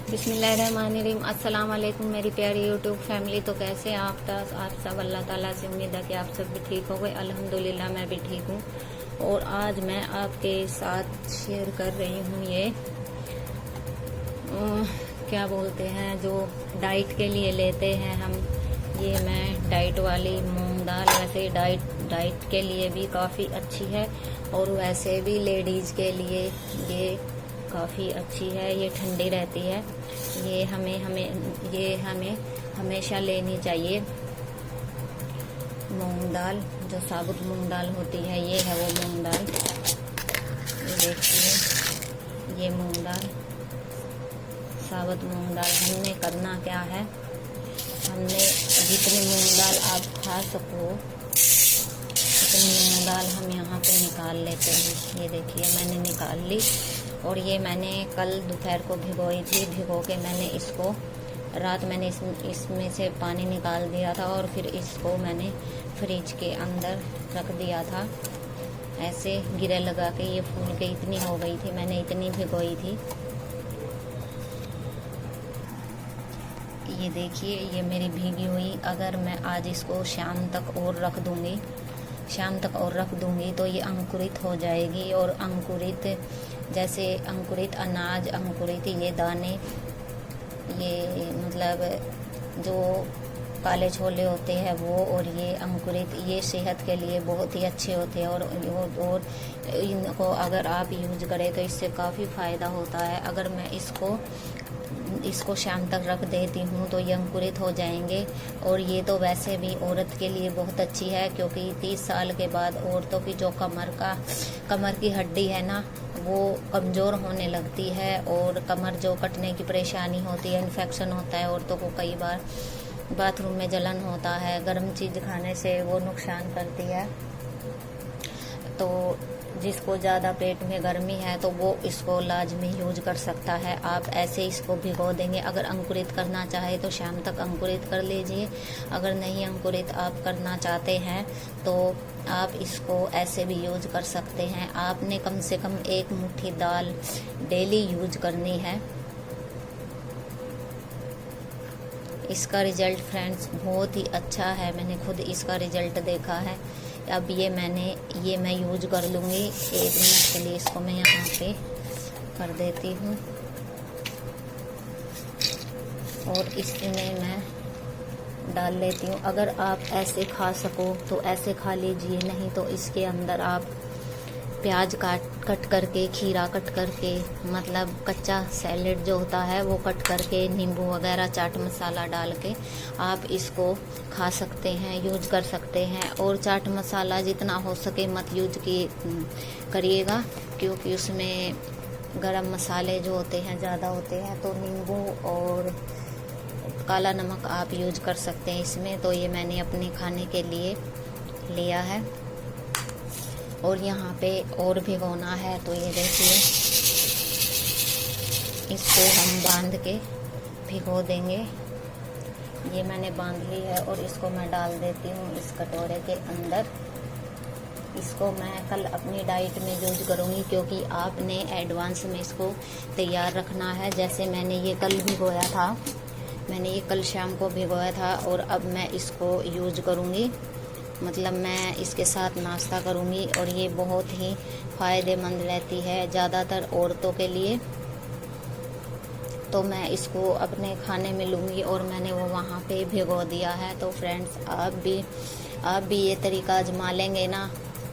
बिस्मिल्लाहिर्रहमानिर्रहीम। अस्सलाम वालेकुम मेरी प्यारी यूट्यूब फैमिली। तो कैसे हैं आप सब? अल्लाह ताला से उम्मीद है कि आप सब भी ठीक हो गए। अल्हम्दुलिल्लाह मैं भी ठीक हूँ। और आज मैं आपके साथ शेयर कर रही हूँ ये क्या बोलते हैं जो डाइट के लिए लेते हैं हम। ये मैं डाइट वाली मूंग दाल, वैसे डाइट के लिए भी काफ़ी अच्छी है और वैसे भी लेडीज़ के लिए ये काफ़ी अच्छी है। ये ठंडी रहती है। ये हमें हमेशा लेनी चाहिए। मूंग दाल, जो साबुत मूंग दाल होती है, ये है वो मूंग दाल। ये देखिए, ये मूंग दाल, साबुत मूंग दाल। हमने करना क्या है, हमने जितनी मूंग दाल आप खा सको उतनी मूंग दाल हम यहाँ पे निकाल लेते हैं। ये देखिए, मैंने निकाल ली। और ये मैंने कल दोपहर को भिगोई थी। भिगो के मैंने इसको रात मैंने इसमें से पानी निकाल दिया था और फिर इसको मैंने फ्रिज के अंदर रख दिया था। ऐसे गिरे लगा के ये फूल के इतनी हो गई थी, मैंने इतनी भिगोई थी। ये देखिए, ये मेरी भीगी हुई। अगर मैं आज इसको शाम तक और रख दूंगी तो ये अंकुरित हो जाएगी। और अंकुरित, जैसे अंकुरित अनाज, अंकुरित ये दाने, ये मतलब जो काले छोले होते हैं वो, और ये अंकुरित, ये सेहत के लिए बहुत ही अच्छे होते हैं। और इनको अगर आप यूज करें तो इससे काफ़ी फ़ायदा होता है। अगर मैं इसको शाम तक रख देती हूँ तो ये अंकुरित हो जाएंगे। और ये तो वैसे भी औरत के लिए बहुत अच्छी है, क्योंकि 30 साल के बाद औरतों की जो कमर की हड्डी है ना, वो कमज़ोर होने लगती है। और कमर जो कटने की परेशानी होती है, इन्फेक्शन होता है औरतों को, कई बार बाथरूम में जलन होता है, गर्म चीज़ खाने से वो नुकसान करती है। तो जिसको ज़्यादा पेट में गर्मी है तो वो इसको लाजमी यूज कर सकता है। आप ऐसे इसको भिगो देंगे। अगर अंकुरित करना चाहे तो शाम तक अंकुरित कर लीजिए। अगर नहीं अंकुरित आप करना चाहते हैं तो आप इसको ऐसे भी यूज कर सकते हैं। आपने कम से कम 1 मुट्ठी दाल डेली यूज करनी है। इसका रिजल्ट फ्रेंड्स बहुत ही अच्छा है। मैंने खुद इसका रिजल्ट देखा है। अब ये मैं यूज कर लूँगी। 1 मिनट के लिए इसको मैं यहाँ पे कर देती हूँ और इसमें मैं डाल लेती हूँ। अगर आप ऐसे खा सको तो ऐसे खा लीजिए, नहीं तो इसके अंदर आप प्याज कट करके, खीरा कट करके, मतलब कच्चा सैलेड जो होता है वो कट करके, नींबू वगैरह, चाट मसाला डाल के आप इसको खा सकते हैं, यूज कर सकते हैं। और चाट मसाला जितना हो सके मत यूज करिएगा, क्योंकि उसमें गरम मसाले जो होते हैं ज़्यादा होते हैं। तो नींबू और काला नमक आप यूज कर सकते हैं इसमें। तो ये मैंने अपने खाने के लिए लिया है। और यहाँ पे और भिगोना है। तो ये देखिए, इसको हम बांध के भिगो देंगे। ये मैंने बांध ली है और इसको मैं डाल देती हूँ इस कटोरे के अंदर। इसको मैं कल अपनी डाइट में यूज करूँगी, क्योंकि आपने एडवांस में इसको तैयार रखना है। जैसे मैंने ये कल भिगोया था, मैंने ये कल शाम को भिगोया था और अब मैं इसको यूज करूँगी, मतलब मैं इसके साथ नाश्ता करूँगी। और ये बहुत ही फ़ायदेमंद रहती है ज़्यादातर औरतों के लिए। तो मैं इसको अपने खाने में लूँगी और मैंने वो वहाँ पे भिगो दिया है। तो फ्रेंड्स, आप भी ये तरीका आजमा लेंगे ना,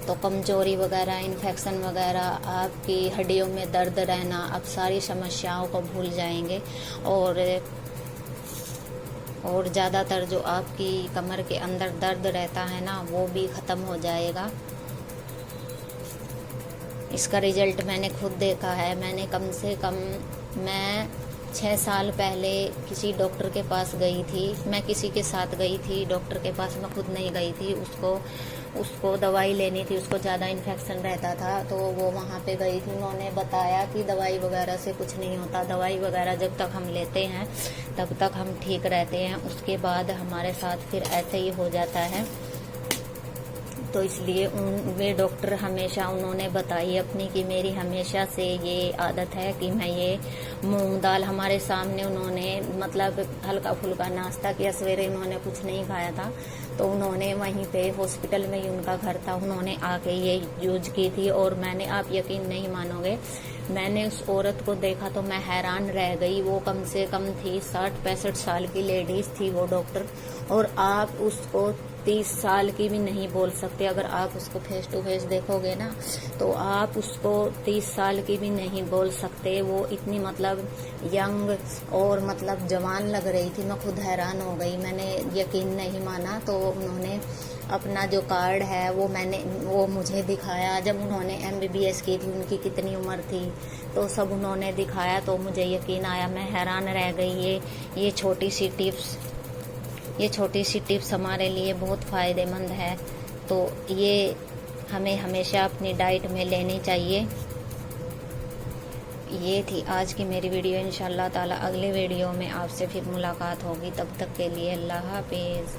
तो कमजोरी वगैरह, इन्फेक्शन वगैरह, आपकी हड्डियों में दर्द रहना, आप सारी समस्याओं को भूल जाएंगे। और ज़्यादातर जो आपकी कमर के अंदर दर्द रहता है ना, वो भी ख़त्म हो जाएगा। इसका रिज़ल्ट मैंने खुद देखा है। मैंने कम से कम 6 साल पहले किसी डॉक्टर के पास गई थी। मैं किसी के साथ गई थी डॉक्टर के पास, मैं खुद नहीं गई थी। उसको दवाई लेनी थी, उसको ज़्यादा इन्फेक्शन रहता था। तो वो वहाँ पे गई थी। उन्होंने बताया कि दवाई वगैरह से कुछ नहीं होता। दवाई वगैरह जब तक हम लेते हैं तब तक हम ठीक रहते हैं, उसके बाद हमारे साथ फिर ऐसे ही हो जाता है। तो इसलिए वे डॉक्टर हमेशा उन्होंने बताई अपनी कि मेरी हमेशा से ये आदत है कि मैं ये मूंग दाल, हमारे सामने उन्होंने मतलब हल्का फुल्का नाश्ता किया, सवेरे उन्होंने कुछ नहीं खाया था, तो उन्होंने वहीं पे हॉस्पिटल में ही उनका घर था, उन्होंने आके ये यूज की थी। और मैंने, आप यकीन नहीं मानोगे, मैंने उस औरत को देखा तो मैं हैरान रह गई। वो कम से कम थी 60-65 साल की लेडीज थी वो डॉक्टर, और आप उसको 30 साल की भी नहीं बोल सकते। अगर आप उसको फेस टू फेस देखोगे ना तो आप उसको 30 साल की भी नहीं बोल सकते। वो इतनी मतलब यंग और मतलब जवान लग रही थी। मैं खुद हैरान हो गई, मैंने यकीन नहीं माना। तो उन्होंने अपना जो कार्ड है वो मुझे दिखाया। जब उन्होंने MBBS की थी, उनकी कितनी उम्र थी, तो सब उन्होंने दिखाया, तो मुझे यकीन आया, मैं हैरान रह गई। ये छोटी सी टिप्स हमारे लिए बहुत फ़ायदेमंद है, तो ये हमें हमेशा अपनी डाइट में लेनी चाहिए। ये थी आज की मेरी वीडियो। इंशाल्लाह ताला अगले वीडियो में आपसे फिर मुलाकात होगी। तब तक के लिए अल्लाह हाफिज़।